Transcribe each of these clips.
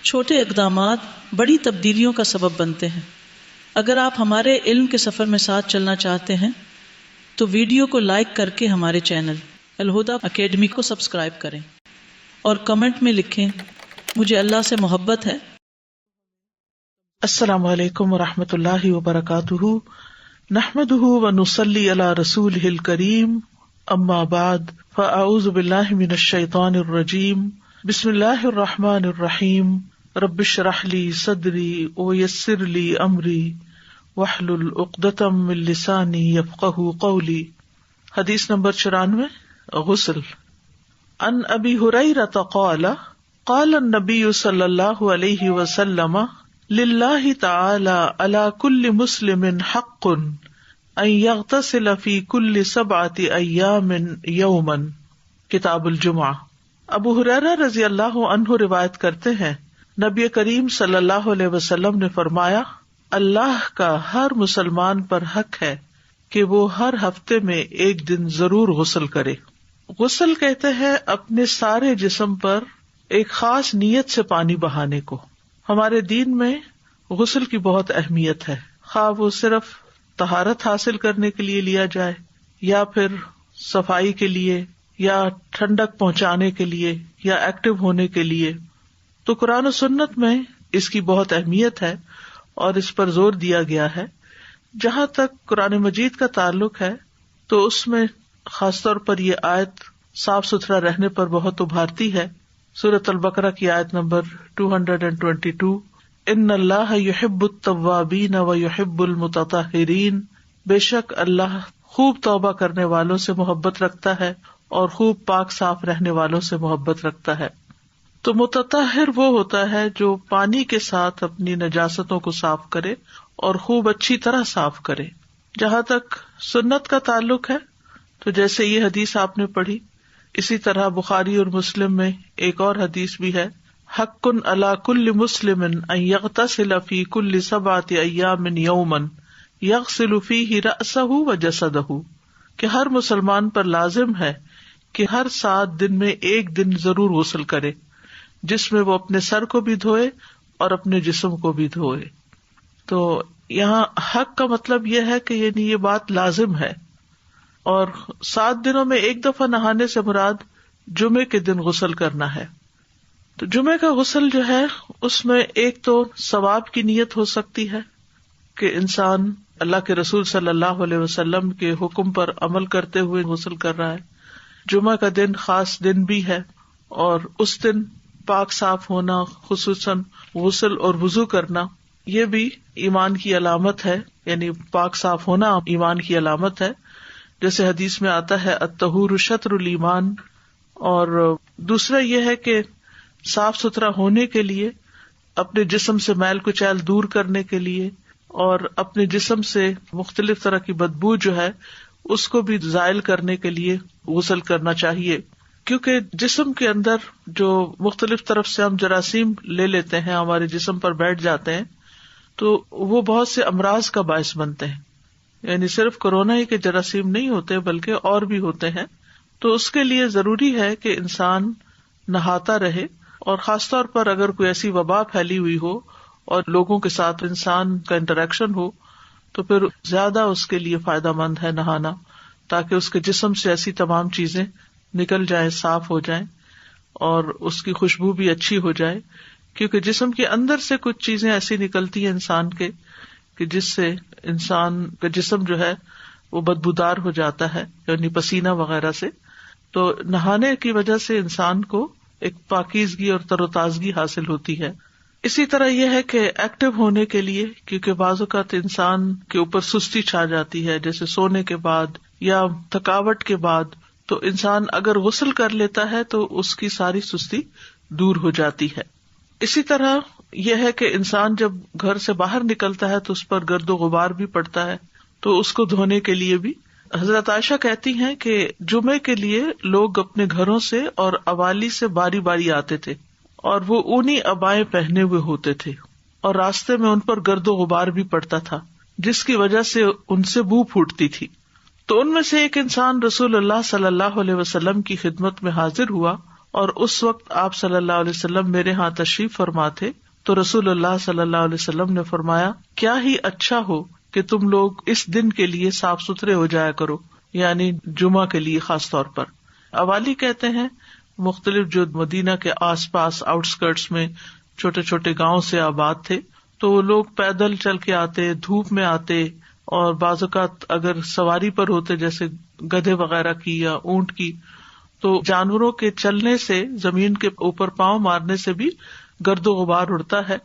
چھوٹے اقدامات بڑی تبدیلیوں کا سبب بنتے ہیں۔ اگر آپ ہمارے علم کے سفر میں ساتھ چلنا چاہتے ہیں تو ویڈیو کو لائک کر کے ہمارے چینل الہدیٰ اکیڈمی کو سبسکرائب کریں اور کمنٹ میں لکھیں مجھے اللہ سے محبت ہے۔ السلام علیکم ورحمۃ اللہ وبرکاتہ، نحمدہ ونصلی علی رسولہ الکریم، اما بعد فاعوذ باللہ من الشیطان الرجیم، بسم اللہ الرحمن الرحیم، رب اشرح لی صدری ویسر لی امری واحلل عقدۃ من لسانی یفقہوا قولی۔ حدیث نمبر 94، غسل۔ عن ابی ہریرہ قال قال النبی صلی اللہ علیہ وسلم للہ تعالی علی کل مسلم حق ان یغتسل فی کل 7 ایام یوما۔ کتاب الجمعہ۔ ابو ہریرہ رضی اللہ عنہ روایت کرتے ہیں، نبی کریم صلی اللہ علیہ وسلم نے فرمایا، اللہ کا ہر مسلمان پر حق ہے کہ وہ ہر ہفتے میں ایک دن ضرور غسل کرے۔ غسل کہتے ہیں اپنے سارے جسم پر ایک خاص نیت سے پانی بہانے کو۔ ہمارے دین میں غسل کی بہت اہمیت ہے، خواہ وہ صرف طہارت حاصل کرنے کے لیے لیا جائے یا پھر صفائی کے لیے یا ٹھنڈک پہنچانے کے لیے یا ایکٹیو ہونے کے لیے۔ تو قرآن و سنت میں اس کی بہت اہمیت ہے اور اس پر زور دیا گیا ہے۔ جہاں تک قرآن مجید کا تعلق ہے تو اس میں خاص طور پر یہ آیت صاف ستھرا رہنے پر بہت ابھارتی ہے۔ سورۃ البقرہ کی آیت نمبر 222، ان اللہ یحب التوابین ویحب المتطہرین، بے شک اللہ خوب توبہ کرنے والوں سے محبت رکھتا ہے اور خوب پاک صاف رہنے والوں سے محبت رکھتا ہے۔ تو متطہر وہ ہوتا ہے جو پانی کے ساتھ اپنی نجاستوں کو صاف کرے اور خوب اچھی طرح صاف کرے۔ جہاں تک سنت کا تعلق ہے تو جیسے یہ حدیث آپ نے پڑھی، اسی طرح بخاری اور مسلم میں ایک اور حدیث بھی ہے، حق علی کل مسلم ان یغتسل فی کل 7 ایام یوما یغسل فیہ رأسہ وجسدہ، کہ ہر مسلمان پر لازم ہے کہ ہر 7 دن میں ایک دن ضرور غسل کرے، جس میں وہ اپنے سر کو بھی دھوئے اور اپنے جسم کو بھی دھوئے۔ تو یہاں حق کا مطلب یہ ہے کہ یعنی یہ بات لازم ہے، اور 7 دنوں میں ایک دفعہ نہانے سے مراد جمعے کے دن غسل کرنا ہے۔ تو جمعے کا غسل جو ہے اس میں ایک تو ثواب کی نیت ہو سکتی ہے کہ انسان اللہ کے رسول صلی اللہ علیہ وسلم کے حکم پر عمل کرتے ہوئے غسل کر رہا ہے۔ جمعہ کا دن خاص دن بھی ہے اور اس دن پاک صاف ہونا، خصوصاً غسل اور وضو کرنا، یہ بھی ایمان کی علامت ہے، یعنی پاک صاف ہونا ایمان کی علامت ہے، جیسے حدیث میں آتا ہے الطہور شطر الایمان۔ اور دوسرا یہ ہے کہ صاف ستھرا ہونے کے لیے، اپنے جسم سے میل کچیل دور کرنے کے لیے اور اپنے جسم سے مختلف طرح کی بدبو جو ہے اس کو بھی زائل کرنے کے لیے غسل کرنا چاہیے، کیونکہ جسم کے اندر جو مختلف طرف سے ہم جراثیم لے لیتے ہیں، ہمارے جسم پر بیٹھ جاتے ہیں، تو وہ بہت سے امراض کا باعث بنتے ہیں۔ یعنی صرف کورونا ہی کے جراثیم نہیں ہوتے بلکہ اور بھی ہوتے ہیں۔ تو اس کے لیے ضروری ہے کہ انسان نہاتا رہے، اور خاص طور پر اگر کوئی ایسی وبا پھیلی ہوئی ہو اور لوگوں کے ساتھ انسان کا انٹریکشن ہو تو پھر زیادہ اس کے لیے فائدہ مند ہے نہانا، تاکہ اس کے جسم سے ایسی تمام چیزیں نکل جائیں، صاف ہو جائیں اور اس کی خوشبو بھی اچھی ہو جائے، کیونکہ جسم کے اندر سے کچھ چیزیں ایسی نکلتی ہیں انسان کے کہ جس سے انسان کا جسم جو ہے وہ بدبودار ہو جاتا ہے، یعنی پسینہ وغیرہ سے۔ تو نہانے کی وجہ سے انسان کو ایک پاکیزگی اور تر و تازگی حاصل ہوتی ہے۔ اسی طرح یہ ہے کہ ایکٹیو ہونے کے لیے، کیونکہ بعض اوقات انسان کے اوپر سستی چھا جاتی ہے، جیسے سونے کے بعد یا تھکاوٹ کے بعد، تو انسان اگر غسل کر لیتا ہے تو اس کی ساری سستی دور ہو جاتی ہے۔ اسی طرح یہ ہے کہ انسان جب گھر سے باہر نکلتا ہے تو اس پر گرد و غبار بھی پڑتا ہے، تو اس کو دھونے کے لیے بھی حضرت عائشہ کہتی ہیں کہ جمعے کے لیے لوگ اپنے گھروں سے اور اوالی سے باری باری آتے تھے اور وہ اونی عبائیں پہنے ہوئے ہوتے تھے، اور راستے میں ان پر گرد و غبار بھی پڑتا تھا جس کی وجہ سے ان سے بو پھوٹتی تھی۔ تو ان میں سے ایک انسان رسول اللہ صلی اللہ علیہ وسلم کی خدمت میں حاضر ہوا اور اس وقت آپ صلی اللہ علیہ وسلم میرے ہاں تشریف فرما تھے، تو رسول اللہ صلی اللہ علیہ وسلم نے فرمایا کیا ہی اچھا ہو کہ تم لوگ اس دن کے لیے صاف ستھرے ہو جایا کرو، یعنی جمعہ کے لیے خاص طور پر۔ اوالی کہتے ہیں مختلف جو مدینہ کے آس پاس آؤٹ اسکرٹس میں چھوٹے چھوٹے گاؤں سے آباد تھے، تو وہ لوگ پیدل چل کے آتے، دھوپ میں آتے، اور بعض اوقات اگر سواری پر ہوتے جیسے گدھے وغیرہ کی یا اونٹ کی، تو جانوروں کے چلنے سے، زمین کے اوپر پاؤں مارنے سے بھی گرد و غبار اڑتا ہے،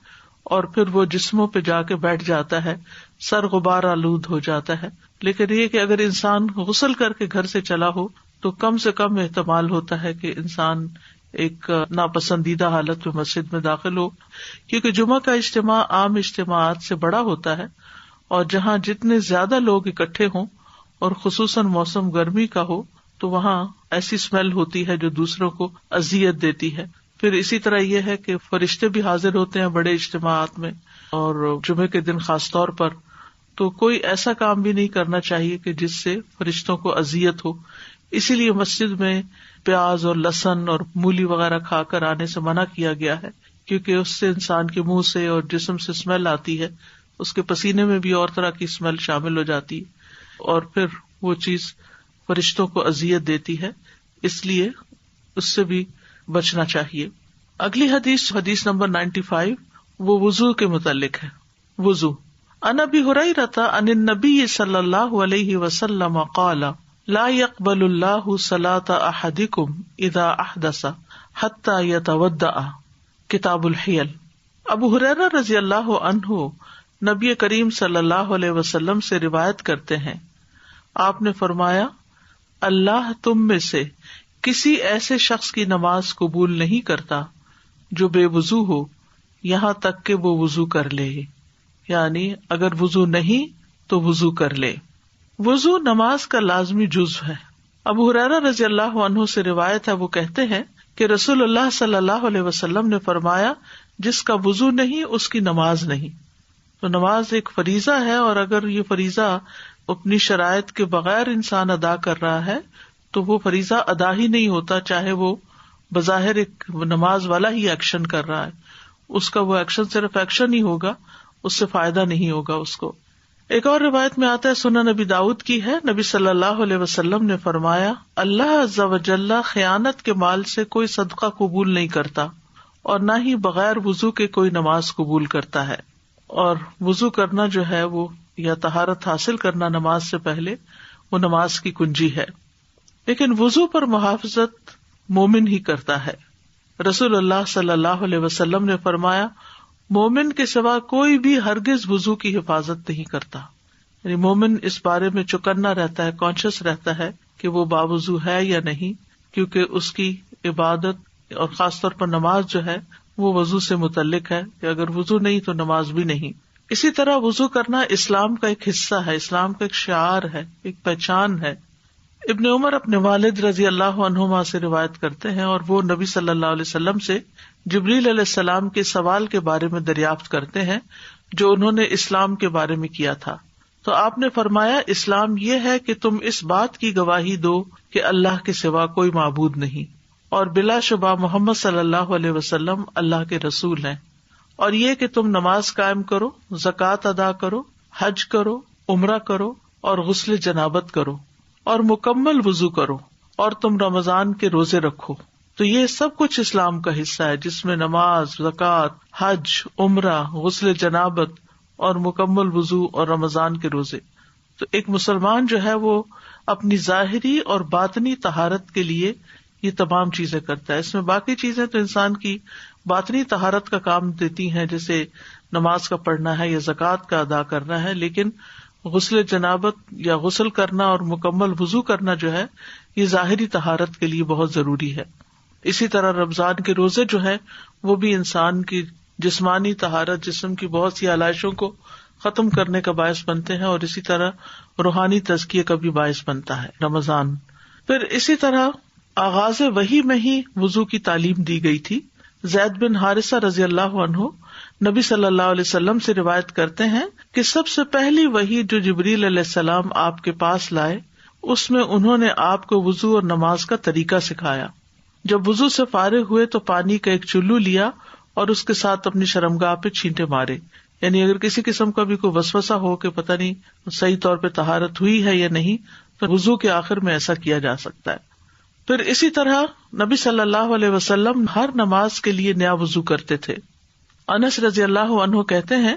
اور پھر وہ جسموں پہ جا کے بیٹھ جاتا ہے، سر غبار آلود ہو جاتا ہے۔ لیکن یہ کہ اگر انسان غسل کر کے گھر سے چلا ہو تو کم سے کم احتمال ہوتا ہے کہ انسان ایک ناپسندیدہ حالت میں مسجد میں داخل ہو، کیونکہ جمعہ کا اجتماع عام اجتماعات سے بڑا ہوتا ہے، اور جہاں جتنے زیادہ لوگ اکٹھے ہوں اور خصوصاً موسم گرمی کا ہو تو وہاں ایسی اسمیل ہوتی ہے جو دوسروں کو اذیت دیتی ہے۔ پھر اسی طرح یہ ہے کہ فرشتے بھی حاضر ہوتے ہیں بڑے اجتماعات میں، اور جمعے کے دن خاص طور پر، تو کوئی ایسا کام بھی نہیں کرنا چاہیے کہ جس سے فرشتوں کو اذیت ہو۔ اسی لیے مسجد میں پیاز اور لہسن اور مولی وغیرہ کھا کر آنے سے منع کیا گیا ہے، کیونکہ اس سے انسان کے منہ سے اور جسم سے اسمیل آتی ہے، اس کے پسینے میں بھی اور طرح کی اسمیل شامل ہو جاتی ہے، اور پھر وہ چیز فرشتوں کو اذیت دیتی ہے، اس لیے اس سے بھی بچنا چاہیے۔ اگلی حدیث نمبر 95، وہ وضو کے متعلق ہے۔ وضو۔ عن ابی ہریرہ عن النبی صلی اللہ علیہ وسلم قال لا يقبل اللہ صلاۃ احدکم اذا احدث حتی یتودع۔ کتاب الحیل۔ ابو ہریرہ رضی اللہ عنہ نبی کریم صلی اللہ علیہ وسلم سے روایت کرتے ہیں، آپ نے فرمایا اللہ تم میں سے کسی ایسے شخص کی نماز قبول نہیں کرتا جو بے وضو ہو یہاں تک کہ وہ وضو کر لے، یعنی اگر وضو نہیں تو وضو کر لے۔ وضو نماز کا لازمی جزو ہے۔ ابو ہریرہ رضی اللہ عنہ سے روایت ہے، وہ کہتے ہیں کہ رسول اللہ صلی اللہ علیہ وسلم نے فرمایا جس کا وضو نہیں اس کی نماز نہیں۔ تو نماز ایک فریضہ ہے، اور اگر یہ فریضہ اپنی شرائط کے بغیر انسان ادا کر رہا ہے تو وہ فریضہ ادا ہی نہیں ہوتا، چاہے وہ بظاہر ایک نماز والا ہی ایکشن کر رہا ہے، اس کا وہ ایکشن صرف ایکشن ہی ہوگا، اس سے فائدہ نہیں ہوگا اس کو۔ ایک اور روایت میں آتا ہے، سنن نبی داؤد کی ہے، نبی صلی اللہ علیہ وسلم نے فرمایا اللہ عز و جل خیانت کے مال سے کوئی صدقہ قبول نہیں کرتا، اور نہ ہی بغیر وضو کے کوئی نماز قبول کرتا ہے۔ اور وضو کرنا جو ہے وہ، یا طہارت حاصل کرنا نماز سے پہلے، وہ نماز کی کنجی ہے۔ لیکن وضو پر محافظت مومن ہی کرتا ہے۔ رسول اللہ صلی اللہ علیہ وسلم نے فرمایا مومن کے سوا کوئی بھی ہرگز وضو کی حفاظت نہیں کرتا، یعنی مومن اس بارے میں چوکنا رہتا ہے، کانشیس رہتا ہے کہ وہ باوضو ہے یا نہیں، کیونکہ اس کی عبادت اور خاص طور پر نماز جو ہے وہ وضو سے متعلق ہے، کہ اگر وضو نہیں تو نماز بھی نہیں۔ اسی طرح وضو کرنا اسلام کا ایک حصہ ہے، اسلام کا ایک شعار ہے، ایک پہچان ہے۔ ابن عمر اپنے والد رضی اللہ عنہما سے روایت کرتے ہیں، اور وہ نبی صلی اللہ علیہ وسلم سے جبریل علیہ السلام کے سوال کے بارے میں دریافت کرتے ہیں جو انہوں نے اسلام کے بارے میں کیا تھا۔ تو آپ نے فرمایا اسلام یہ ہے کہ تم اس بات کی گواہی دو کہ اللہ کے سوا کوئی معبود نہیں، اور بلا شبہ محمد صلی اللہ علیہ وسلم اللہ کے رسول ہیں، اور یہ کہ تم نماز قائم کرو، زکوٰۃ ادا کرو، حج کرو، عمرہ کرو، اور غسل جنابت کرو، اور مکمل وضو کرو، اور تم رمضان کے روزے رکھو۔ تو یہ سب کچھ اسلام کا حصہ ہے، جس میں نماز، زکوٰۃ، حج، عمرہ، غسل جنابت اور مکمل وضو اور رمضان کے روزے۔ تو ایک مسلمان جو ہے وہ اپنی ظاہری اور باطنی طہارت کے لیے یہ تمام چیزیں کرتا ہے۔ اس میں باقی چیزیں تو انسان کی باطنی طہارت کا کام دیتی ہیں، جیسے نماز کا پڑھنا ہے یا زکوٰۃ کا ادا کرنا ہے، لیکن غسل جنابت یا غسل کرنا اور مکمل وضو کرنا جو ہے یہ ظاہری طہارت کے لیے بہت ضروری ہے۔ اسی طرح رمضان کے روزے جو ہیں وہ بھی انسان کی جسمانی طہارت، جسم کی بہت سی علائشوں کو ختم کرنے کا باعث بنتے ہیں، اور اسی طرح روحانی تزکیے کا بھی باعث بنتا ہے رمضان۔ پھر اسی طرح آغاز وحی میں ہی وضو کی تعلیم دی گئی تھی۔ زید بن حارثہ رضی اللہ عنہ نبی صلی اللہ علیہ وسلم سے روایت کرتے ہیں کہ سب سے پہلی وحی جو جبریل علیہ السلام آپ کے پاس لائے، اس میں انہوں نے آپ کو وضو اور نماز کا طریقہ سکھایا۔ جب وضو سے فارغ ہوئے تو پانی کا ایک چلو لیا اور اس کے ساتھ اپنی شرمگاہ پہ چھینٹے مارے. یعنی اگر کسی قسم کا بھی کوئی وسوسہ ہو کہ پتہ نہیں صحیح طور پہ طہارت ہوئی ہے یا نہیں, تو وضو کے آخر میں ایسا کیا جا سکتا ہے. پھر اسی طرح نبی صلی اللہ علیہ وسلم ہر نماز کے لیے نیا وضو کرتے تھے. انس رضی اللہ عنہ کہتے ہیں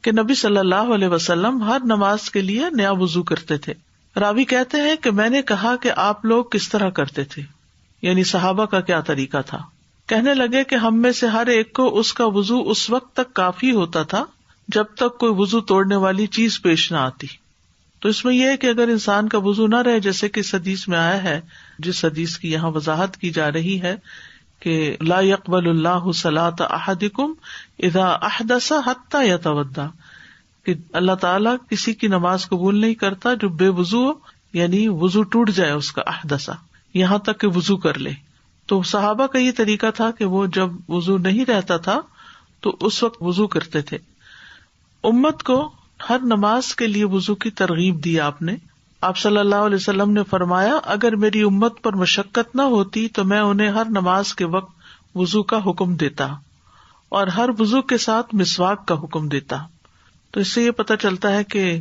کہ نبی صلی اللہ علیہ وسلم ہر نماز کے لیے نیا وضو کرتے تھے. راوی کہتے ہیں کہ میں نے کہا کہ آپ لوگ کس طرح کرتے تھے, یعنی صحابہ کا کیا طریقہ تھا. کہنے لگے کہ ہم میں سے ہر ایک کو اس کا وضو اس وقت تک کافی ہوتا تھا جب تک کوئی وضو توڑنے والی چیز پیش نہ آتی. تو اس میں یہ ہے کہ اگر انسان کا وضو نہ رہے, جیسے کہ اس حدیث میں آیا ہے, جس حدیث کی یہاں وضاحت کی جا رہی ہے کہ لا يقبل اللہ صلاۃ احدکم اذا احدث حتی یتوضا, کہ اللہ تعالیٰ کسی کی نماز قبول نہیں کرتا جو بے وضو ہو, یعنی وضو ٹوٹ جائے اس کا, احدثا, یہاں تک کہ وضو کر لے. تو صحابہ کا یہ طریقہ تھا کہ وہ جب وضو نہیں رہتا تھا تو اس وقت وضو کرتے تھے. امت کو ہر نماز کے لیے وضو کی ترغیب دی آپ نے. آپ صلی اللہ علیہ وسلم نے فرمایا اگر میری امت پر مشقت نہ ہوتی تو میں انہیں ہر نماز کے وقت وضو کا حکم دیتا اور ہر وضو کے ساتھ مسواک کا حکم دیتا. تو اس سے یہ پتہ چلتا ہے کہ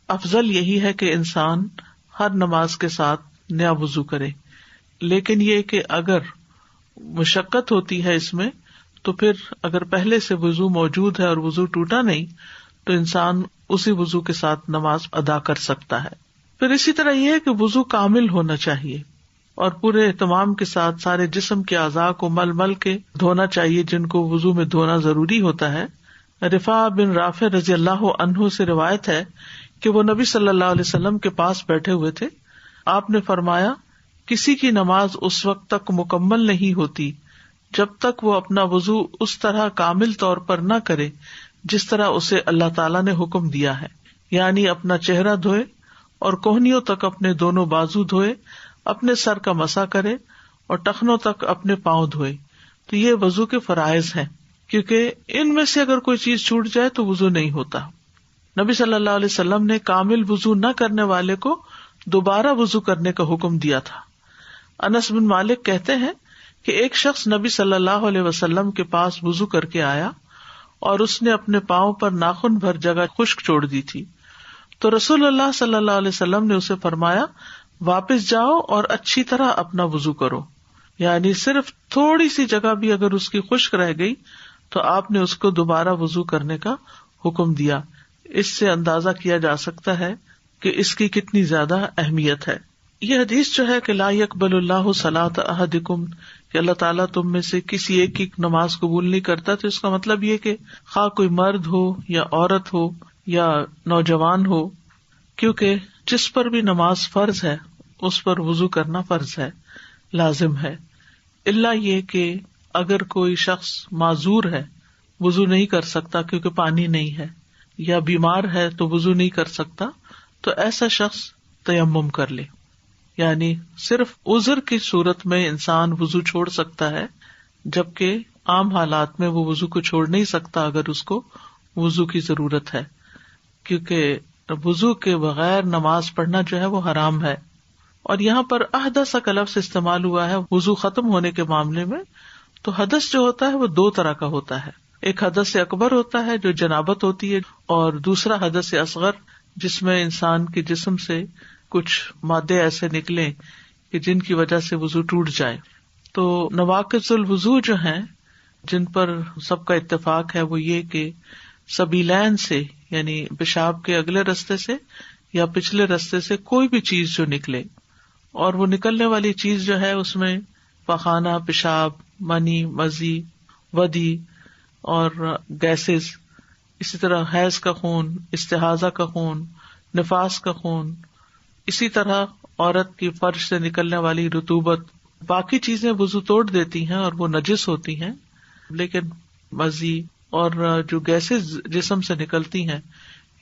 افضل یہی ہے کہ انسان ہر نماز کے ساتھ نیا وضو کرے. لیکن یہ کہ اگر مشقت ہوتی ہے اس میں تو پھر اگر پہلے سے وضو موجود ہے اور وضو ٹوٹا نہیں تو انسان اسی وضو کے ساتھ نماز ادا کر سکتا ہے. پھر اسی طرح یہ ہے کہ وضو کامل ہونا چاہیے اور پورے اہتمام کے ساتھ سارے جسم کے اعضاء کو مل مل کے دھونا چاہیے جن کو وضو میں دھونا ضروری ہوتا ہے. رفاع بن رافع رضی اللہ عنہ سے روایت ہے کہ وہ نبی صلی اللہ علیہ وسلم کے پاس بیٹھے ہوئے تھے. آپ نے فرمایا کسی کی نماز اس وقت تک مکمل نہیں ہوتی جب تک وہ اپنا وضو اس طرح کامل طور پر نہ کرے جس طرح اسے اللہ تعالیٰ نے حکم دیا ہے, یعنی اپنا چہرہ دھوئے اور کوہنیوں تک اپنے دونوں بازو دھوئے, اپنے سر کا مسح کرے اور ٹخنوں تک اپنے پاؤں دھوئے. تو یہ وضو کے فرائض ہیں, کیونکہ ان میں سے اگر کوئی چیز چھوٹ جائے تو وضو نہیں ہوتا. نبی صلی اللہ علیہ وسلم نے کامل وضو نہ کرنے والے کو دوبارہ وضو کرنے کا حکم دیا تھا. انس بن مالک کہتے ہیں کہ ایک شخص نبی صلی اللہ علیہ وسلم کے پاس وضو کر کے آیا اور اس نے اپنے پاؤں پر ناخن بھر جگہ خشک چھوڑ دی تھی. تو رسول اللہ صلی اللہ علیہ وسلم نے اسے فرمایا واپس جاؤ اور اچھی طرح اپنا وضو کرو. یعنی صرف تھوڑی سی جگہ بھی اگر اس کی خشک رہ گئی تو آپ نے اس کو دوبارہ وضو کرنے کا حکم دیا. اس سے اندازہ کیا جا سکتا ہے کہ اس کی کتنی زیادہ اہمیت ہے. یہ حدیث جو ہے کہ لا يقبل اللہ صلاۃ احدکم, کہ اللہ تعالیٰ تم میں سے کسی ایک کی نماز قبول نہیں کرتا, تو اس کا مطلب یہ کہ خواہ کوئی مرد ہو یا عورت ہو یا نوجوان ہو, کیونکہ جس پر بھی نماز فرض ہے اس پر وضو کرنا فرض ہے, لازم ہے. الا یہ کہ اگر کوئی شخص معذور ہے, وضو نہیں کر سکتا کیونکہ پانی نہیں ہے, یا بیمار ہے تو وضو نہیں کر سکتا, تو ایسا شخص تیمم کر لے. یعنی صرف عذر کی صورت میں انسان وضو چھوڑ سکتا ہے, جبکہ عام حالات میں وہ وضو کو چھوڑ نہیں سکتا اگر اس کو وضو کی ضرورت ہے, کیونکہ وضو کے بغیر نماز پڑھنا جو ہے وہ حرام ہے. اور یہاں پر احدث کا لفظ استعمال ہوا ہے وضو ختم ہونے کے معاملے میں. تو حدث جو ہوتا ہے وہ دو طرح کا ہوتا ہے. ایک حدث اکبر ہوتا ہے جو جنابت ہوتی ہے, اور دوسرا حدث اصغر جس میں انسان کے جسم سے کچھ مادے ایسے نکلیں کہ جن کی وجہ سے وضو ٹوٹ جائے. تو نواقض الوضو جو ہیں جن پر سب کا اتفاق ہے وہ یہ کہ سبیلین سے, یعنی پیشاب کے اگلے رستے سے یا پچھلے رستے سے کوئی بھی چیز جو نکلے, اور وہ نکلنے والی چیز جو ہے اس میں پخانہ, پیشاب, منی, مزی, ودی اور گیسز, اسی طرح حیض کا خون, استحاضہ کا خون, نفاس کا خون, اسی طرح عورت کی فرج سے نکلنے والی رطوبت, باقی چیزیں وضو توڑ دیتی ہیں اور وہ نجس ہوتی ہیں. لیکن مزی اور جو گیسز جسم سے نکلتی ہیں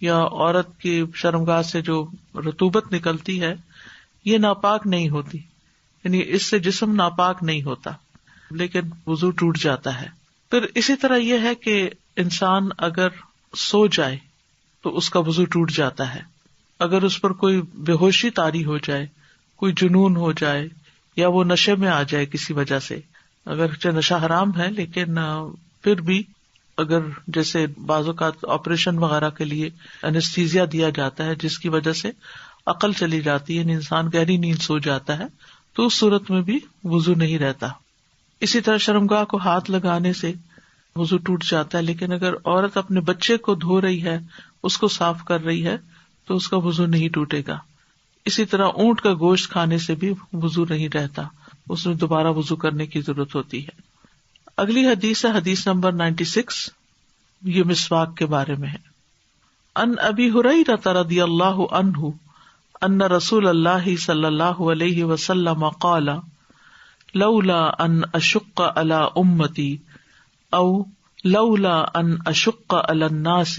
یا عورت کی شرمگاہ سے جو رطوبت نکلتی ہے یہ ناپاک نہیں ہوتی, یعنی اس سے جسم ناپاک نہیں ہوتا, لیکن وضو ٹوٹ جاتا ہے. پھر اسی طرح یہ ہے کہ انسان اگر سو جائے تو اس کا وضو ٹوٹ جاتا ہے. اگر اس پر کوئی بے ہوشی طاری ہو جائے, کوئی جنون ہو جائے یا وہ نشے میں آ جائے کسی وجہ سے. اگرچہ نشہ حرام ہے لیکن پھر بھی اگر جیسے بعض اوقات آپریشن وغیرہ کے لیے انیستھیزیا دیا جاتا ہے جس کی وجہ سے عقل چلی جاتی ہے، انسان گہری نیند سو جاتا ہے، تو اس صورت میں بھی وضو نہیں رہتا. اسی طرح شرمگاہ کو ہاتھ لگانے سے وضو ٹوٹ جاتا ہے، لیکن اگر عورت اپنے بچے کو دھو رہی ہے، اس کو صاف کر رہی ہے، تو اس کا وضو نہیں ٹوٹے گا. اسی طرح اونٹ کا گوشت کھانے سے بھی وضو نہیں رہتا، اس میں دوبارہ وضو کرنے کی ضرورت ہوتی ہے. اگلی حدیث ہے حدیث نمبر 96، یہ مسواک کے بارے میں ہے. ان ابی ہریرہ رضی اللہ عنہ ان رسول اللہ صلی اللہ علیہ وسلم قال لولا ان اشق علی امتی او لولا ان اشق علی الناس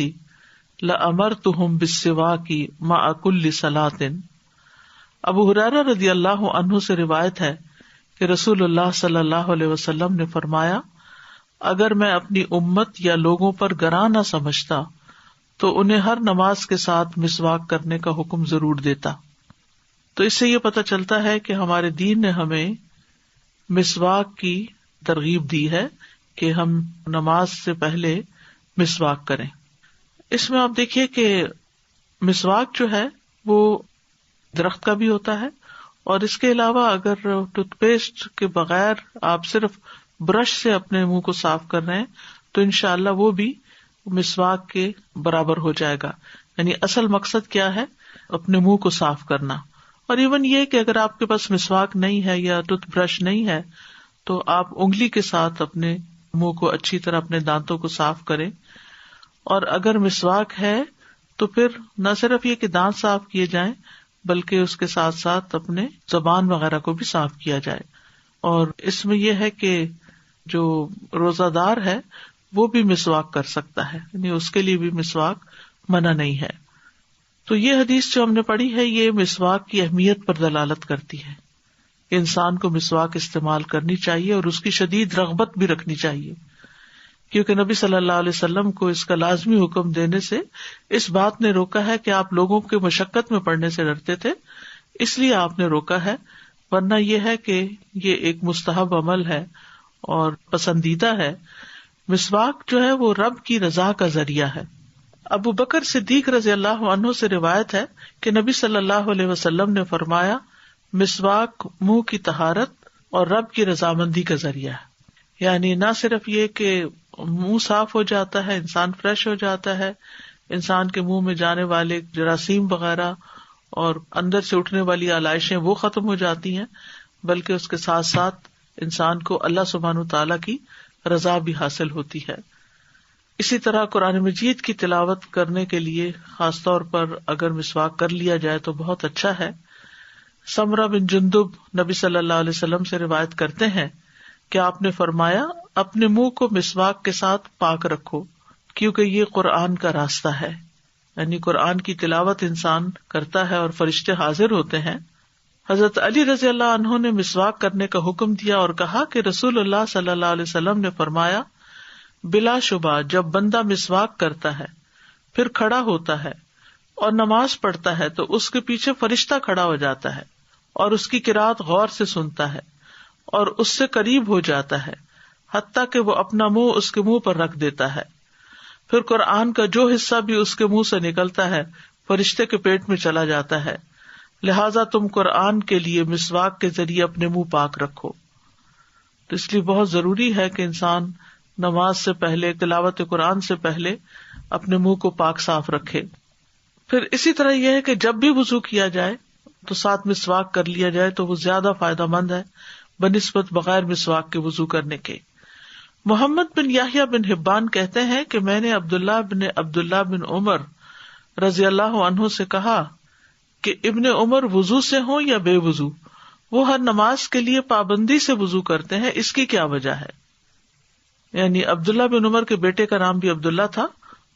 لامرتهم بالسواک مع کل صلاۃ. ابو ہریرہ رضی اللہ عنہ سے روایت ہے کہ رسول اللہ صلی اللہ علیہ وسلم نے فرمایا، اگر میں اپنی امت یا لوگوں پر گراں نہ سمجھتا تو انہیں ہر نماز کے ساتھ مسواک کرنے کا حکم ضرور دیتا. تو اس سے یہ پتہ چلتا ہے کہ ہمارے دین نے ہمیں مسواک کی ترغیب دی ہے کہ ہم نماز سے پہلے مسواک کریں. اس میں آپ دیکھیے کہ مسواک جو ہے وہ درخت کا بھی ہوتا ہے، اور اس کے علاوہ اگر ٹوتھ پیسٹ کے بغیر آپ صرف برش سے اپنے منہ کو صاف کر رہے ہیں تو انشاءاللہ وہ بھی مسواک کے برابر ہو جائے گا. یعنی اصل مقصد کیا ہے؟ اپنے منہ کو صاف کرنا. اور ایون یہ کہ اگر آپ کے پاس مسواک نہیں ہے یا ٹوتھ برش نہیں ہے تو آپ انگلی کے ساتھ اپنے منہ کو اچھی طرح اپنے دانتوں کو صاف کریں. اور اگر مسواک ہے تو پھر نہ صرف یہ کہ دانت صاف کیے جائیں بلکہ اس کے ساتھ ساتھ اپنے زبان وغیرہ کو بھی صاف کیا جائے. اور اس میں یہ ہے کہ جو روزہ دار ہے وہ بھی مسواک کر سکتا ہے، یعنی اس کے لیے بھی مسواک منع نہیں ہے. تو یہ حدیث جو ہم نے پڑھی ہے یہ مسواک کی اہمیت پر دلالت کرتی ہے کہ انسان کو مسواک استعمال کرنی چاہیے اور اس کی شدید رغبت بھی رکھنی چاہیے، کیونکہ نبی صلی اللہ علیہ وسلم کو اس کا لازمی حکم دینے سے اس بات نے روکا ہے کہ آپ لوگوں کے مشقت میں پڑنے سے ڈرتے تھے، اس لیے آپ نے روکا ہے. ورنہ یہ ہے کہ یہ ایک مستحب عمل ہے اور پسندیدہ ہے. مسواک جو ہے وہ رب کی رضا کا ذریعہ ہے. ابو بکر صدیق رضی اللہ عنہ سے روایت ہے کہ نبی صلی اللہ علیہ وسلم نے فرمایا، مسواک منہ کی طہارت اور رب کی رضامندی کا ذریعہ ہے. یعنی نہ صرف یہ کہ منہ صاف ہو جاتا ہے، انسان فریش ہو جاتا ہے، انسان کے منہ میں جانے والے جراثیم وغیرہ اور اندر سے اٹھنے والی آلائشیں وہ ختم ہو جاتی ہیں، بلکہ اس کے ساتھ ساتھ انسان کو اللہ سبحانہ وتعالیٰ کی رضا بھی حاصل ہوتی ہے. اسی طرح قرآن مجید کی تلاوت کرنے کے لیے خاص طور پر اگر مسواک کر لیا جائے تو بہت اچھا ہے. سمرہ بن جندب نبی صلی اللہ علیہ وسلم سے روایت کرتے ہیں کہ آپ نے فرمایا، اپنے منہ کو مسواک کے ساتھ پاک رکھو کیونکہ یہ قرآن کا راستہ ہے. یعنی قرآن کی تلاوت انسان کرتا ہے اور فرشتے حاضر ہوتے ہیں. حضرت علی رضی اللہ عنہ نے مسواک کرنے کا حکم دیا اور کہا کہ رسول اللہ صلی اللہ علیہ وسلم نے فرمایا، بلا شبہ جب بندہ مسواک کرتا ہے پھر کھڑا ہوتا ہے اور نماز پڑھتا ہے تو اس کے پیچھے فرشتہ کھڑا ہو جاتا ہے اور اس کی قرات غور سے سنتا ہے اور اس سے قریب ہو جاتا ہے حتیٰ کہ وہ اپنا منہ اس کے منہ پر رکھ دیتا ہے. پھر قرآن کا جو حصہ بھی اس کے منہ سے نکلتا ہے فرشتے کے پیٹ میں چلا جاتا ہے. لہذا تم قرآن کے لیے مسواک کے ذریعے اپنے منہ پاک رکھو. تو اس لیے بہت ضروری ہے کہ انسان نماز سے پہلے، تلاوت قرآن سے پہلے اپنے منہ کو پاک صاف رکھے. پھر اسی طرح یہ ہے کہ جب بھی وضو کیا جائے تو ساتھ مسواک کر لیا جائے تو وہ زیادہ فائدہ مند ہے بنسبت بغیر مسواک کے وضو کرنے کے. محمد بن یحییٰ بن حبان کہتے ہیں کہ میں نے عبداللہ بن عمر رضی اللہ عنہ سے کہا کہ ابن عمر وضو سے ہوں یا بے وضو، وہ ہر نماز کے لیے پابندی سے وضو کرتے ہیں، اس کی کیا وجہ ہے؟ یعنی عبداللہ بن عمر کے بیٹے کا نام بھی عبداللہ تھا،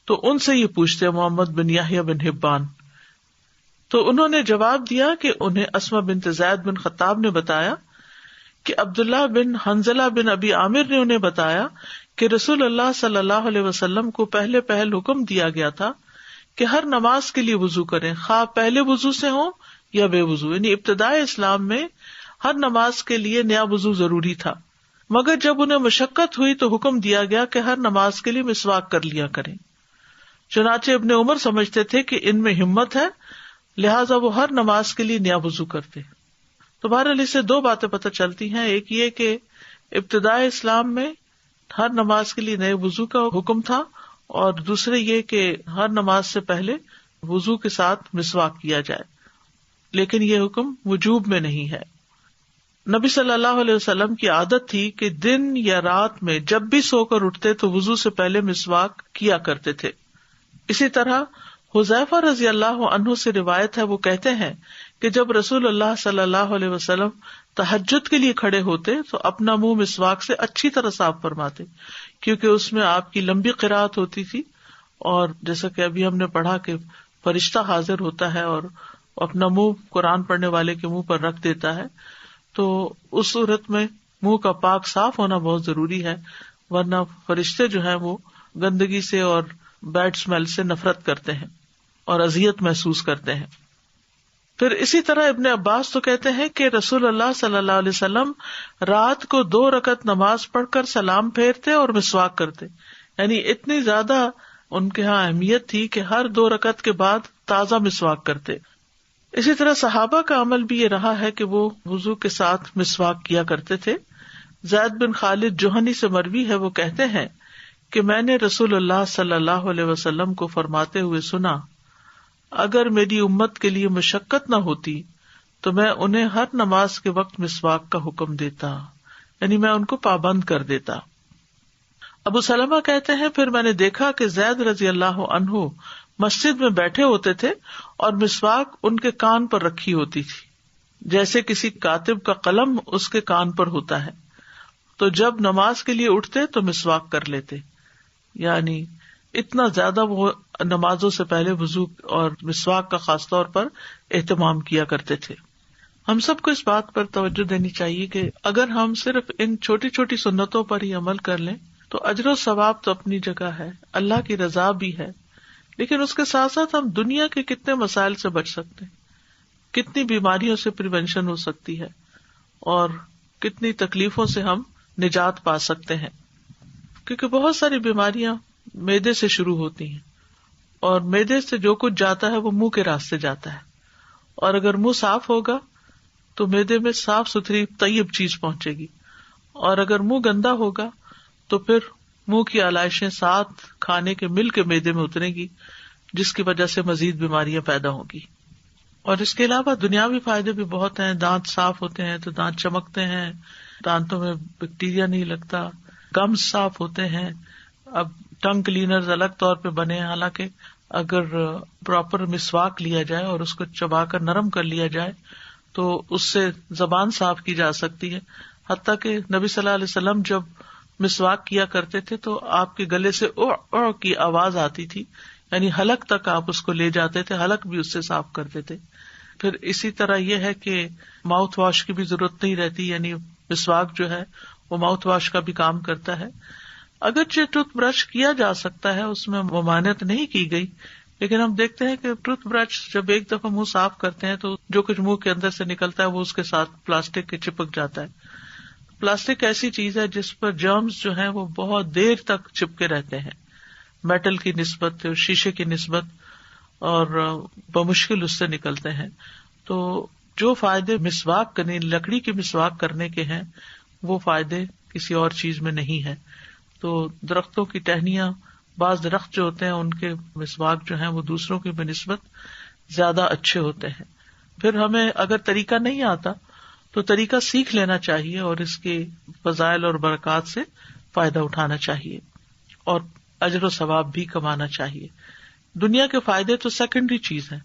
تو ان سے یہ پوچھتے محمد بن یحییٰ بن حبان. تو انہوں نے جواب دیا کہ انہیں اسماء بنت زید بن خطاب نے بتایا کہ عبداللہ بن حنظلہ بن ابی عامر نے انہیں بتایا کہ رسول اللہ صلی اللہ علیہ وسلم کو پہلے پہل حکم دیا گیا تھا کہ ہر نماز کے لیے وضو کریں، خواہ پہلے وضو سے ہوں یا بے وضو. یعنی ابتدائے اسلام میں ہر نماز کے لیے نیا وضو ضروری تھا، مگر جب انہیں مشقت ہوئی تو حکم دیا گیا کہ ہر نماز کے لیے مسواک کر لیا کریں۔ چنانچہ ابن عمر سمجھتے تھے کہ ان میں ہمت ہے، لہٰذا وہ ہر نماز کے لیے نیا وضو کرتے۔ تو بہرحال اس سے دو باتیں پتہ چلتی ہیں، ایک یہ کہ ابتدائے اسلام میں ہر نماز کے لیے نئے وضو کا حکم تھا، اور دوسرے یہ کہ ہر نماز سے پہلے وضو کے ساتھ مسواک کیا جائے، لیکن یہ حکم وجوب میں نہیں ہے۔ نبی صلی اللہ علیہ وسلم کی عادت تھی کہ دن یا رات میں جب بھی سو کر اٹھتے تو وضو سے پہلے مسواک کیا کرتے تھے۔ اسی طرح حذیفہ رضی اللہ عنہ سے روایت ہے، وہ کہتے ہیں کہ جب رسول اللہ صلی اللہ علیہ وسلم تہجد کے لیے کھڑے ہوتے تو اپنا منہ مسواک سے اچھی طرح صاف فرماتے، کیونکہ اس میں آپ کی لمبی قرات ہوتی تھی، اور جیسا کہ ابھی ہم نے پڑھا کہ فرشتہ حاضر ہوتا ہے اور اپنا منہ قرآن پڑھنے والے کے منہ پر رکھ دیتا ہے، تو اس صورت میں منہ کا پاک صاف ہونا بہت ضروری ہے، ورنہ فرشتے جو ہیں وہ گندگی سے اور بیڈ اسمیل سے نفرت کرتے ہیں اور اذیت محسوس کرتے ہیں۔ پھر اسی طرح ابن عباس تو کہتے ہیں کہ رسول اللہ صلی اللہ علیہ وسلم رات کو 2 رکعت نماز پڑھ کر سلام پھیرتے اور مسواک کرتے، یعنی اتنی زیادہ ان کے ہاں اہمیت تھی کہ ہر 2 رکعت کے بعد تازہ مسواک کرتے۔ اسی طرح صحابہ کا عمل بھی یہ رہا ہے کہ وہ وضو کے ساتھ مسواک کیا کرتے تھے۔ زید بن خالد جوہنی سے مروی ہے، وہ کہتے ہیں کہ میں نے رسول اللہ صلی اللہ علیہ وسلم کو فرماتے ہوئے سنا، اگر میری امت کے لیے مشقت نہ ہوتی تو میں انہیں ہر نماز کے وقت مسواک کا حکم دیتا، یعنی میں ان کو پابند کر دیتا۔ ابو سلمہ کہتے ہیں پھر میں نے دیکھا کہ زید رضی اللہ عنہ مسجد میں بیٹھے ہوتے تھے اور مسواک ان کے کان پر رکھی ہوتی تھی، جیسے کسی کاتب کا قلم اس کے کان پر ہوتا ہے، تو جب نماز کے لیے اٹھتے تو مسواک کر لیتے، یعنی اتنا زیادہ وہ نمازوں سے پہلے وضو اور مسواک کا خاص طور پر اہتمام کیا کرتے تھے۔ ہم سب کو اس بات پر توجہ دینی چاہیے کہ اگر ہم صرف ان چھوٹی چھوٹی سنتوں پر ہی عمل کر لیں تو اجر و ثواب تو اپنی جگہ ہے، اللہ کی رضا بھی ہے، لیکن اس کے ساتھ ساتھ ہم دنیا کے کتنے مسائل سے بچ سکتے ہیں، کتنی بیماریوں سے پریونشن ہو سکتی ہے، اور کتنی تکلیفوں سے ہم نجات پا سکتے ہیں، کیونکہ بہت ساری بیماریاں معدے سے شروع ہوتی ہیں، اور معدے سے جو کچھ جاتا ہے وہ منہ کے راستے جاتا ہے، اور اگر منہ صاف ہوگا تو معدے میں صاف ستھری طیب چیز پہنچے گی، اور اگر منہ گندا ہوگا تو پھر منہ کی آلائشیں ساتھ کھانے کے مل کے معدے میں اترے گی، جس کی وجہ سے مزید بیماریاں پیدا ہوگی۔ اور اس کے علاوہ دنیاوی فائدے بھی بہت ہیں، دانت صاف ہوتے ہیں تو دانت چمکتے ہیں، دانتوں میں بیکٹیریا نہیں لگتا، گمز صاف ہوتے ہیں۔ اب ٹنگ کلینرز الگ طور پہ بنے ہیں، حالانکہ اگر پراپر مسواک لیا جائے اور اس کو چبا کر نرم کر لیا جائے تو اس سے زبان صاف کی جا سکتی ہے۔ حتیٰ کہ نبی صلی اللہ علیہ وسلم جب مسواک کیا کرتے تھے تو آپ کے گلے سے او او کی آواز آتی تھی، یعنی حلق تک آپ اس کو لے جاتے تھے، حلق بھی اس سے صاف کرتے تھے۔ پھر اسی طرح یہ ہے کہ ماؤتھ واش کی بھی ضرورت نہیں رہتی، یعنی مسواک جو ہے وہ ماؤتھ واش کا بھی کام کرتا ہے۔ اگرچہ ٹوتھ برش کیا جا سکتا ہے، اس میں ممانعت نہیں کی گئی، لیکن ہم دیکھتے ہیں کہ ٹوتھ برش جب ایک دفعہ منہ صاف کرتے ہیں تو جو کچھ منہ کے اندر سے نکلتا ہے وہ اس کے ساتھ پلاسٹک کے چپک جاتا ہے۔ پلاسٹک ایسی چیز ہے جس پر جرمز جو ہیں وہ بہت دیر تک چپکے رہتے ہیں، میٹل کی نسبت، شیشے کی نسبت، اور بمشکل اس سے نکلتے ہیں۔ تو جو فائدے مسواک کرنے، لکڑی کی مسواک کرنے کے ہیں، وہ فائدے کسی اور چیز میں نہیں ہے۔ تو درختوں کی ٹہنیاں، بعض درخت جو ہوتے ہیں ان کے مسواک جو ہیں وہ دوسروں کی بنسبت زیادہ اچھے ہوتے ہیں۔ پھر ہمیں اگر طریقہ نہیں آتا تو طریقہ سیکھ لینا چاہیے اور اس کے فضائل اور برکات سے فائدہ اٹھانا چاہیے اور اجر و ثواب بھی کمانا چاہیے۔ دنیا کے فائدے تو سیکنڈری چیز ہے،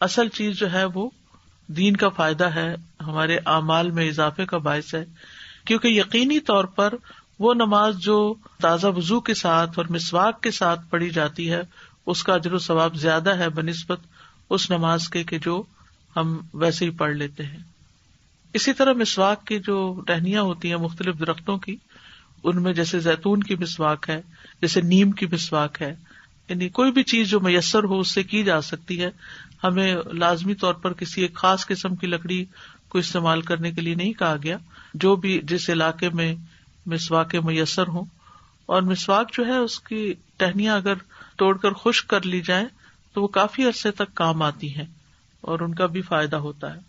اصل چیز جو ہے وہ دین کا فائدہ ہے، ہمارے اعمال میں اضافے کا باعث ہے، کیونکہ یقینی طور پر وہ نماز جو تازہ وضو کے ساتھ اور مسواک کے ساتھ پڑھی جاتی ہے اس کا اجر و ثواب زیادہ ہے بنسبت اس نماز کے کہ جو ہم ویسے ہی پڑھ لیتے ہیں۔ اسی طرح مسواک کی جو ٹہنیاں ہوتی ہیں مختلف درختوں کی، ان میں جیسے زیتون کی مسواک ہے، جیسے نیم کی مسواک ہے، یعنی کوئی بھی چیز جو میسر ہو اس سے کی جا سکتی ہے۔ ہمیں لازمی طور پر کسی ایک خاص قسم کی لکڑی کو استعمال کرنے کے لیے نہیں کہا گیا. جو بھی جس علاقے میں مسواک میسر ہوں، اور مسواک جو ہے اس کی ٹہنیاں اگر توڑ کر خشک کر لی جائیں تو وہ کافی عرصے تک کام آتی ہیں اور ان کا بھی فائدہ ہوتا ہے.